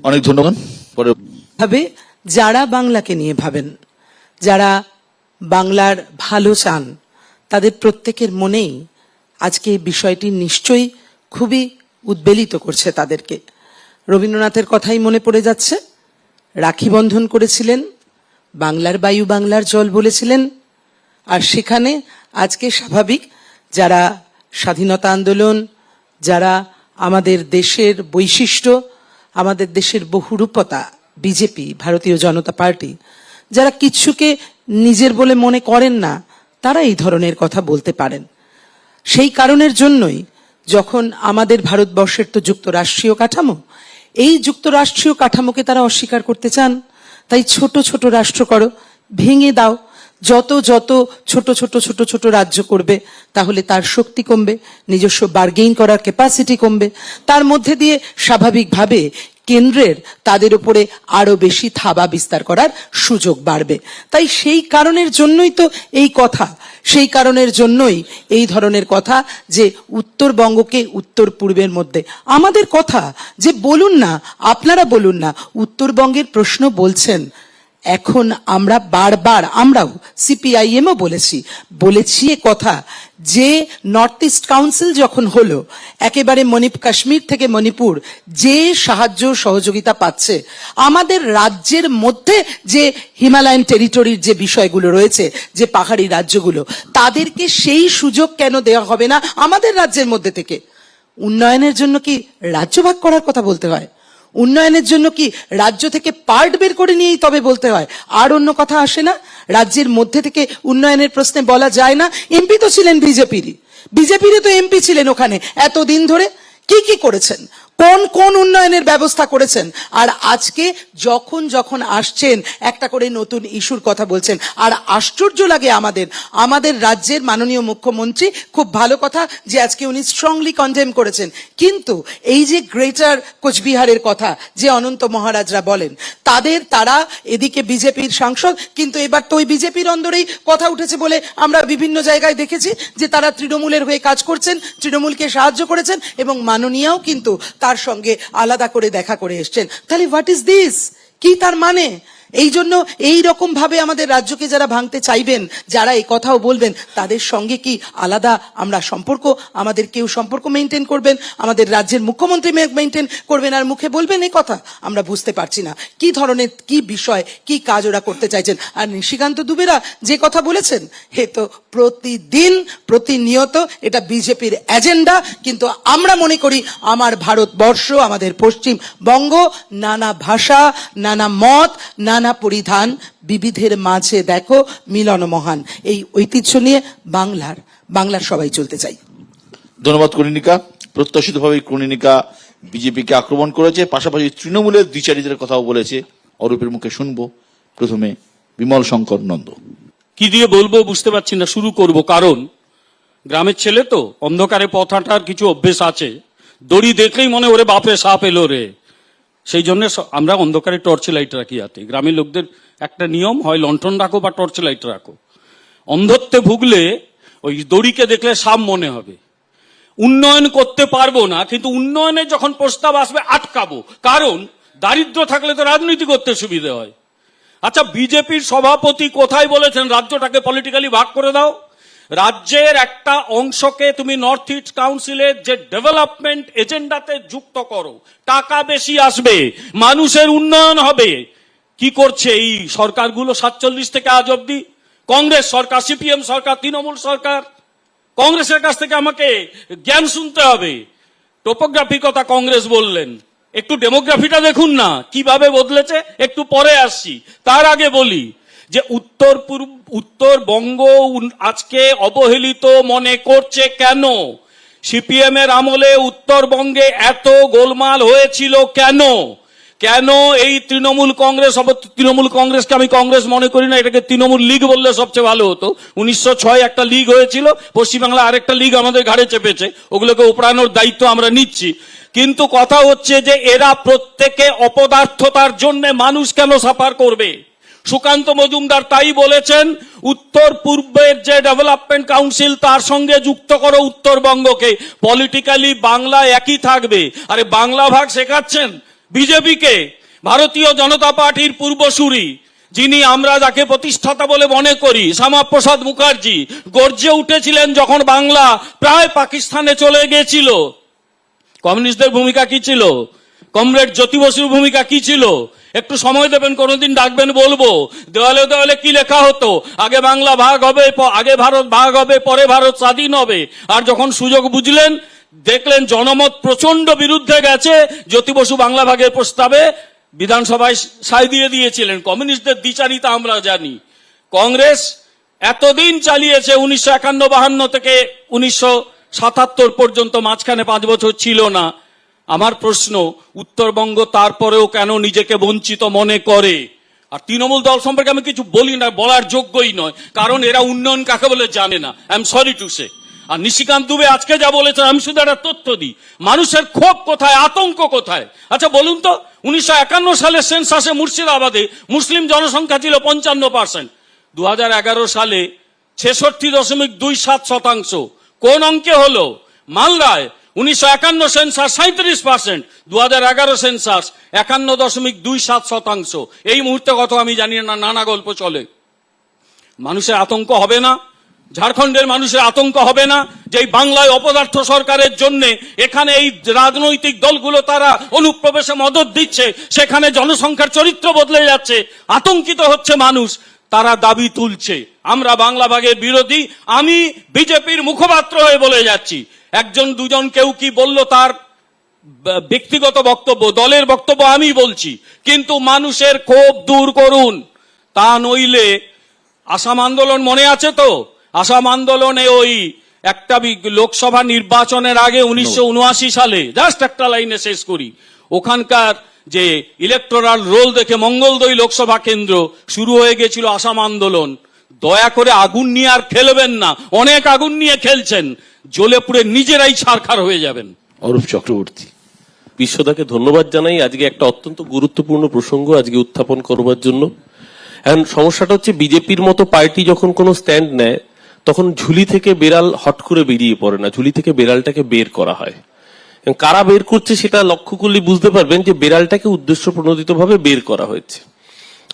অনেক ধন্যবাদ। ভাবে যারা বাংলাকে নিয়ে ভাবেন, যারা বাংলার ভালো চান, তাদের প্রত্যেকের মনেই আজকে এই বিষয়টি নিশ্চয়ই খুবই উদ্বেলিত করছে তাদেরকে। রবীন্দ্রনাথের কথাই মনে পড়ে যাচ্ছে। রাখি বন্ধন করেছিলেন, বাংলার বায়ু বাংলার জল বলেছিলেন, আর সেখানে আজকে স্বাভাবিক যারা স্বাধীনতা আন্দোলন, যারা আমাদের দেশের বৈশিষ্ট্য, আমাদের দেশের বহুরূপতা, বিজেপি, ভারতীয় জনতা পার্টি, যারা কিচ্ছুকে নিজের বলে মনে করেন না, তারা এই ধরনের কথা বলতে পারেন। সেই কারণের জন্যই যখন আমাদের ভারতবর্ষের তো যুক্তরাষ্ট্রীয় কাঠামো, এই যুক্তরাষ্ট্রীয় কাঠামোকে তারা অস্বীকার করতে চান। তাই ছোট ছোট রাষ্ট্র করো, ভেঙে দাও। যত যত ছোট ছোট ছোট ছোট রাজ্য করবে, তাহলে তার শক্তি কমবে, নিজস্ব বার্গেইন করার ক্যাপাসিটি কমবে, তার মধ্যে দিয়ে স্বাভাবিকভাবে কেন্দ্রের তাদের উপরে আরো বেশি থাবা বিস্তার করার সুযোগ বাড়বে। তাই সেই কারণের জন্যই তো এই কথা, সেই কারণের জন্যই এই ধরনের কথা যে উত্তরবঙ্গকে উত্তর পূর্বের মধ্যে আমাদের কথা যে বলুন না, আপনারা বলুন না, উত্তরবঙ্গের প্রশ্ন বলছেন। এখন আমরা বারবার, আমরাও সিপিআইএমও বলেছি এ কথা যে নর্থ ইস্ট কাউন্সিল যখন হলো, একেবারে কাশ্মীর থেকে মণিপুর যে সাহায্য সহযোগিতা পাচ্ছে, আমাদের রাজ্যের মধ্যে যে হিমালয়ান টেরিটরির যে বিষয়গুলো রয়েছে, যে পাহাড়ি রাজ্যগুলো, তাদেরকে সেই সুযোগ কেন দেওয়া হবে না আমাদের রাজ্যের মধ্যে থেকে? উন্নয়নের জন্য কি রাজ্য ভাগ করার কথা বলতে হয়? উন্নয়নের জন্য কি রাজ্য থেকে পার্ট বের করে নিয়েই তবে বলতে হয়? আর অন্য কথা আসে না? রাজ্যের মধ্যে থেকে উন্নয়নের প্রশ্নে বলা যায় না? এমপি তো ছিলেন বিজেপিরই তো এমপি ছিলেন ওখানে এতদিন ধরে। কি কি করেছেন, কোন কোন উন্নয়নের ব্যবস্থা করেছেন? আর আজকে যখন যখন আসছেন একটা করে নতুন ইস্যুর কথা বলছেন। আর আশ্চর্য লাগে আমাদের রাজ্যের মাননীয় মুখ্যমন্ত্রী, খুব ভালো কথা যে আজকে উনি স্ট্রংলি কন্ডেম করেছেন, কিন্তু এই যে গ্রেটার কোচবিহারের কথা যে অনন্ত মহারাজরা বলেন, তারা এদিকে বিজেপির সাংসদ, কিন্তু এবার তো ওই বিজেপির অন্দরেই কথা উঠেছে বলে আমরা বিভিন্ন জায়গায় দেখেছি যে তারা তৃণমূলের হয়ে কাজ করছেন, তৃণমূলকে সাহায্য করেছেন, এবং মাননীয়াও কিন্তু তার সঙ্গে আলাদা করে দেখা করে এসছেন। তাহলে হোয়াট ইজ দিস? কি তার মানে? এই জন্য এই রকম ভাবে আমাদের রাজ্যকে যারা ভাঙতে চাইবেন, যারা এই কথাও বলবেন, তাদের সঙ্গে কি আলাদা আমরা সম্পর্ক, আমাদের কেউ সম্পর্ক মেনটেন করবেন, আমাদের রাজ্যের মুখ্যমন্ত্রী মেনটেন করবেন আর মুখে বলবেন এই কথা? আমরা বুঝতে পারছি না কি ধরনের, কি বিষয়, কি কাজ ওরা করতে চাইছেন। আর নিশিকান্ত দুবেরা যে কথা বলেছেন, হে তো প্রতিদিন প্রতিনিয়ত এটা বিজেপির এজেন্ডা। কিন্তু আমরা মনে করি আমার ভারতবর্ষ, আমাদের পশ্চিমবঙ্গ নানা ভাষা, নানা মত, নানা পরিধান, বিবিধের মাঝে দেখো মিলন মহান, এই ঐতিহ্য নিয়ে বাংলার সবাই চলতে চাই। ধন্যবাদ কনিনিকা। প্রত্যাশিতভাবে কনিনিকা বিজেপিকে আক্রমণ করেছে, পাশাপাশি তৃণমূলের দ্বিচারিতার কথাও বলেছে। অরূপের মুখে শুনবো। প্রথমে বিমল শঙ্কর নন্দ। কি দিয়ে বলবো বুঝতে পারছি না, শুরু করব। কারণ গ্রামের ছেলে তো, অন্ধকারে পথ হাঁটার কিছু অভ্যেস আছে। দড়ি দেখলেই মনে ওরে বাপে সাপ এলো রে, সেই জন্য আমরা অন্ধকারে টর্চ লাইট রাখি হাতে। গ্রামের লোকদের একটা নিয়ম, হয় লণ্ঠন রাখো বা টর্চ লাইট রাখো। অন্ধত্বে ভুগলে ওই দড়িকে দেখলে সাপ মনে হবে। উন্নয়ন করতে পারবো না, কিন্তু উন্নয়নের যখন প্রস্তাব আসবে আটকাবো, কারণ দারিদ্র থাকলে তো রাজনীতি করতে সুবিধে হয়। আচ্ছা, বিজেপির সভাপতি কোথায় বলেছেন রাজ্যটাকে পলিটিক্যালি ভাগ করে দাও? রাজ্যের একটা অংশকে তুমি নর্থ ইস্ট কাউন্সিলের যে ডেভেলপমেন্ট এজেন্ডাতে যুক্ত করো, টাকা বেশি আসবে, মানুষের উন্নয়ন হবে। কি করছে এই সরকারগুলো 47 থেকে আজ অব্দি? কংগ্রেস সরকার, সিপিএম সরকার, তৃণমূল সরকার। কংগ্রেসের কাছ থেকে আমাকে জ্ঞান শুনতে হবে। টোপোগ্রাফির কথা কংগ্রেস বললেন, একটু ডেমোগ্রাফিটা দেখুন না কিভাবে বদলেছে। একটু পরে আসছি, তার আগে বলি যে উত্তরবঙ্গ আজকে অবহেলিত মনে করছে কেন? সিপিএম এর আমলে উত্তরবঙ্গে এত গোলমাল হয়েছিল কেন? কেন এই তৃণমূল কংগ্রেসকে আমি কংগ্রেস মনে করি না, এটাকে তৃণমূল লীগ বললে সবচেয়ে ভালো হতো। 1906 একটা লীগ হয়েছিল, পশ্চিমবাংলা আরেকটা লীগ আমাদের ঘাড়ে চেপেছে, ওগুলোকে উপড়ানোর দায়িত্ব আমরা নিচ্ছি। কিন্তু কথা হচ্ছে যে এরা প্রত্যেকে অপদার্থতার জন্য মানুষ কেন সাফার করবে? সুকান্ত মজুমদার তাই বলেছেন, উত্তর পূর্বের যে ডেভেলপমেন্ট কাউন্সিল তার সঙ্গে যুক্ত করো উত্তরবঙ্গকে, পলিটিক্যালি বাংলা একই থাকবে। আরে বাংলা ভাগ শেখাচ্ছেন বিজেপিকে, ভারতীয় জনতা পার্টির পূর্বসূরি, যিনি আমরা যাকে প্রতিষ্ঠাতা বলে মনে করি, শ্যামাপ্রসাদ মুখার্জি, গর্জে উঠেছিলেন যখন বাংলা প্রায় পাকিস্তানে চলে গিয়েছিল। কমিউনিস্টদের ভূমিকা কি ছিল? কমরেড জ্যোতি বসুর ভূমিকা কি ছিল? একটু সময় দেবেন, কোনোদিন ডাকবেন, বলবো। দেওয়ালে দেওয়ালে কি লেখা হতো? আগে বাংলা ভাগ হবে, আগে ভারত ভাগ হবে, পরে ভারত স্বাধীন হবে। আর যখন সুযোগ বুঝলেন, দেখলেন জনমত প্রচন্ড বিরুদ্ধে গেছে, জ্যোতি বসু বাংলা ভাগের প্রস্তাবে বিধানসভায় সায় দিয়ে দিয়েছিলেন। কমিউনিস্টদের দ্বিচারিতা আমরা জানি। কংগ্রেস এতদিন চালিয়েছে, 1951-52 থেকে 1977 পর্যন্ত, মাঝখানে 5 বছর ছিল না। আমার প্রশ্ন, উত্তরবঙ্গ তারপরেও কেন নিজেকে বঞ্চিত মনে করে? আর তৃণমূল দল সম্পর্কে আমি কিছু বলি না, বলার যোগ্যই নয়, কারণ এরা উন্নয়ন কাকে বলে জানে না। I am sorry to say. আর নিশিকান্ত দুবে আজকে যা বলেছেন, আমি শুধু একটা তথ্য দিই, মানুষের ক্ষোভ কোথায়, আতঙ্ক কোথায়? আচ্ছা বলুন তো, 1951 সালের সেন্সাসে মুর্শিদাবাদে মুসলিম জনসংখ্যা ছিল 55%, 2011 সালে 66.27%। কোন অঙ্কে হলো? মালদায় 1951 সেন্সাস 37%, 2011 সেন্সাস 51.27%। এই মুহূর্তে কত আমি জানি না, নানা গল্প চলে। মানুষের আতঙ্ক হবে না? ঝাড়খণ্ডের মানুষের আতঙ্ক হবে না যে এই বাংলায় অপদার্থ সরকারের জন্য এখানে এই রাজনৈতিক দলগুলো তারা অনুপ্রবেশে মদত দিচ্ছে, সেখানে জনসংখ্যার চরিত্র বদলে যাচ্ছে, আতঙ্কিত হচ্ছে মানুষ, তারা দাবি তুলছে আমরা বাংলা ভাগের বিরোধী। আমি বিজেপির মুখপাত্র হয়ে বলে যাচ্ছি, একজন দুজন কেউ কি বলল তার ব্যক্তিগত বক্তব্য, দলের বক্তব্য আমি বলছি, কিন্তু মানুষের ক্ষোভ দূর করুন। তা নইলে আসাম আন্দোলন মনে আছে তো? আসাম আন্দোলনে ওই একটা লোকসভা নির্বাচনের আগে 1979 সালে, জাস্ট একটা লাইনে শেষ করি, ওখানকার যে ইলেকটোরাল রোল দেখে মঙ্গলদৈ লোকসভা কেন্দ্র শুরু হয়ে গেছিল আসাম আন্দোলন। দয়া করে আগুন নিয়ে আর খেলবেন না, অনেক আগুন নিয়ে খেলছেন, জ্বলে পুড়ে নিজেরাই ছারখার হয়ে যাবেন। অরূপ চক্রবর্তী। বিশ্বদাকে ধন্যবাদ জানাই, আজকে একটা অত্যন্ত গুরুত্বপূর্ণ প্রসঙ্গ আজকে উত্থাপন করবার জন্য। এখন সমস্যাটা হচ্ছে, বিজেপির মতো পার্টি যখন কোনো স্ট্যান্ড নেয়, তখন ঝুলি থেকে বেড়াল হট করে বেরিয়ে পড়ে না, ঝুলি থেকে বেড়ালটাকে বের করা হয়। কারা বের করছে সেটা লক্ষ্য করলে বুঝতে পারবেন যে বেড়ালটাকে উদ্দেশ্য প্রণোদিত ভাবে বের করা হয়েছে।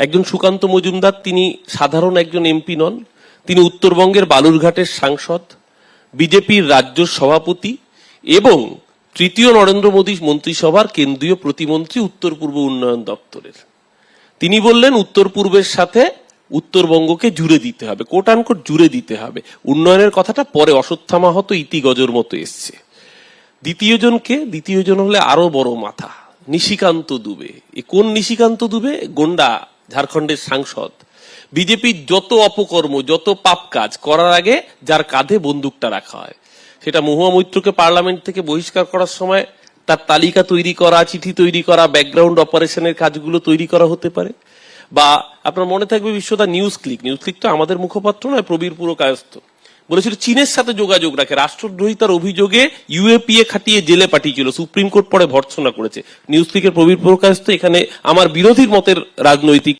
একজন সুকান্ত মজুমদার, তিনি সাধারণ একজন এমপি নন, তিনি উত্তরবঙ্গের বালুরঘাটের সাংসদ, বিজেপির রাজ্য সভাপতি এবং তৃতীয় নরেন্দ্র মোদী মন্ত্রিসভার কেন্দ্রীয় প্রতিমন্ত্রী উত্তর পূর্ব উন্নয়ন দপ্তরের। তিনি বললেন উত্তর পূর্বের সাথে উত্তরবঙ্গকে জুড়ে দিতে হবে, কোট আনকোট জুড়ে দিতে হবে। উন্নয়নের কথাটা পরে অশ্বত্থামা হতো ইতিগজর মতো এসছে। দ্বিতীয় জন হলে আরো বড় মাথা, নিশিকান্ত দুবে। এ কোন নিশিকান্ত দুবে? গোন্ডা, ঝাড়খণ্ডের সাংসদ। বিজেপির যত অপকর্ম, যত পাপ কাজ করার আগে যার কাঁধে বন্দুকটা রাখা হয়, সেটা মহুয়া মৈত্রকে পার্লামেন্ট থেকে বহিষ্কার করার সময় তার তালিকা তৈরি করা, চিঠি তৈরি করা, ব্যাকগ্রাউন্ড অপারেশনের কাজগুলো তৈরি করা হতে পারে। বা আপনার মনে থাকবে বিশ্বদা নিউজ ক্লিক তো আমাদের মুখপাত্র নয়, প্রবীর পুরকায়স্থ বলেছিল চীনের সাথে যোগাযোগ রাখে, রাষ্ট্রদ্রোহিতার অভিযোগে ইউএপিএ খাটিয়ে জেলে পাঠিয়েছিল, সুপ্রিম কোর্ট পরে ভর্ৎসনা করেছে। নিউজ ক্লিকের প্রবীর পুরকায়স্থ এখানে আমার বিরোধীর মতের রাজনৈতিক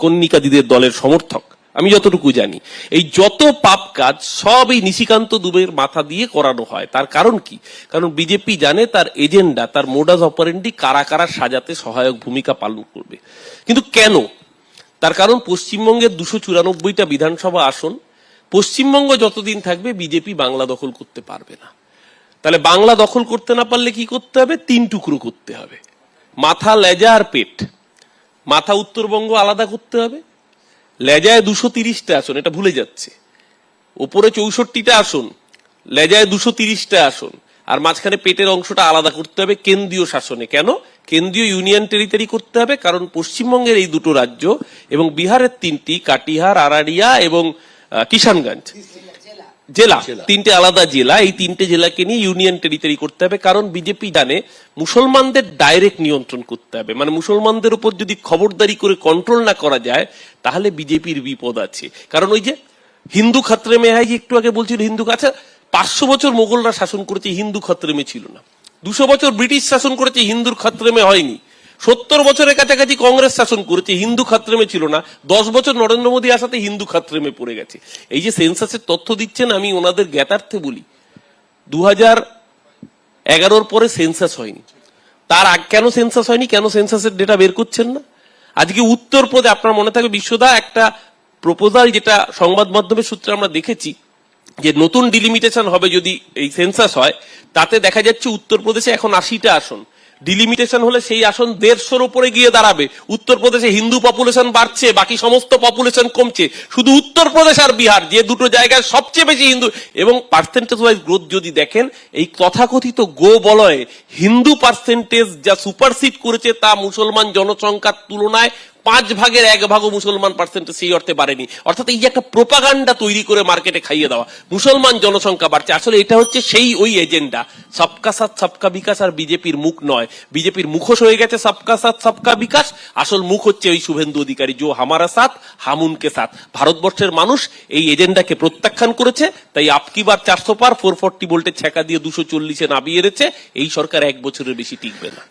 কন্যিকাদিদের দলের সমর্থক, আমি যতটুকু জানি। এই যত পাপ কাজ সব এই নিশিকান্ত দুবের মাথা দিয়ে করানো হয়। তার কারণ কি? কারণ বিজেপি জানে তার এজেন্ডা, তার মোডাস অপারেন্ডি কারা কারা সাজাতে সহায়ক ভূমিকা পালন করবে। কিন্তু কেন? তার কারণ পশ্চিমবঙ্গের 294টা বিধানসভা আসন, পশ্চিমবঙ্গ যতদিন থাকবে বিজেপি বাংলা দখল করতে পারবে না। তাহলে বাংলা দখল করতে না পারলে কি করতে হবে? 3 টুকরো করতে হবে, মাথা, লেজা আর পেট। মাথা উত্তরবঙ্গ আলাদা করতে হবে, লেজায় 230টা আসন, এটা ভুলে যাচ্ছে, ওপরে 64টা আসন, লেজায় 230টা আসন, আর মাঝখানে পেটের অংশটা আলাদা করতে হবে কেন্দ্রীয় শাসনে। কেন? কেন্দ্রীয় ইউনিয়ন টেরিটরি করতে হবে, কারণ পশ্চিমবঙ্গের এই 2টো রাজ্য এবং বিহারের 3টি, কাটিহার, আরারিয়া এবং কিষানগঞ্জ জেলা, 3টে আলাদা জেলা, এই 3টে জেলাকে নিয়ে ইউনিয়ন টেরিটরি করতে হবে। কারণ বিজেপি জানে মুসলমানদের ডাইরেক্ট নিয়ন্ত্রণ করতে হবে, মানে মুসলমানদের উপর যদি খবরদারি করে কন্ট্রোল না করা যায় তাহলে বিজেপির বিপদ আছে। কারণ ওই যে হিন্দু খাতরে মে হয়, একটু আগে বলছিল হিন্দু, আচ্ছা 500 বছর মোগলরা শাসন করেছে, হিন্দু খাতরে মে ছিল না। 200 বছর ব্রিটিশ শাসন করেছে, হিন্দুর খাতরে মে হয়নি। 70 বছরের কাছাকাছি কংগ্রেস শাসন করেছে, হিন্দু খাতরেমে ছিল না। 10 বছর নরেন্দ্র মোদী আসাতে হিন্দু খাতরেমে পড়ে গেছে। এই যে সেন্সাসের তথ্য দিচ্ছেন, আমি ওনাদের জ্ঞাতার্থে বলি, 2011 পরে সেন্সাস হয়নি। তার আগে কেন সেন্সাস হয়নি, কেন সেন্সাসের ডেটা বের করছেন না? আজকে উত্তরপ্রদেশ, আপনার মনে থাকবে বিশ্বদা একটা প্রপোজাল যেটা সংবাদ মাধ্যমের সূত্রে আমরা দেখেছি, যে নতুন ডিলিমিটেশন হবে যদি এই সেন্সাস হয়, তাতে দেখা যাচ্ছে উত্তরপ্রদেশে এখন 80টা আসন, ডিলিমিটেশন হলে সেই আসন 150-র উপরে গিয়ে দাঁড়াবে। উত্তরপ্রদেশে হিন্দু পপুলেশন বাড়ছে, বাকি সমস্ত পপুলেশন কমছে, শুধু উত্তরপ্রদেশ আর বিহার, যে দুটো জায়গায় সবচেয়ে বেশি হিন্দু, এবং পার্সেন্টেজ ওয়াইজ গ্রোথ যদি দেখেন, এই তথাকথিত গো বলয়ে হিন্দু পার্সেন্টেজ যা সুপারসিড করেছে তা মুসলমান জনসংখ্যার তুলনায় 1/5 মুসলমান পার্সেন্টেজ সেই অর্থে বাড়েনি। অর্থাৎ এই যে একটা প্রোপাগান্ডা তৈরি করে মার্কেটে খাইয়ে দেওয়া, মুসলমান জনসংখ্যা বাড়ছে, আসলে এটা হচ্ছে সেই ওই এজেন্ডা, সবকা সাথ সবকা বিকাশ আর বিজেপির মুখ নয়। বিজেপির মুখোশ হয়ে গেছে সবকা সাথ সবকা বিকাশ, আসল মুখ হচ্ছে ওই শুভেন্দু অধিকারী, জো হামারা সাথ হাম উনকে সাথ। ভারতবর্ষের মানুষ এই এজেন্ডাকে প্রত্যাখ্যান করেছে, তাই আপকি বার 400 পার 440 ভোল্টের ছ্যাঁকা দিয়ে 240-এ নামিয়ে এনেছে। এই সরকার 1 বছরের বেশি টিকবে না।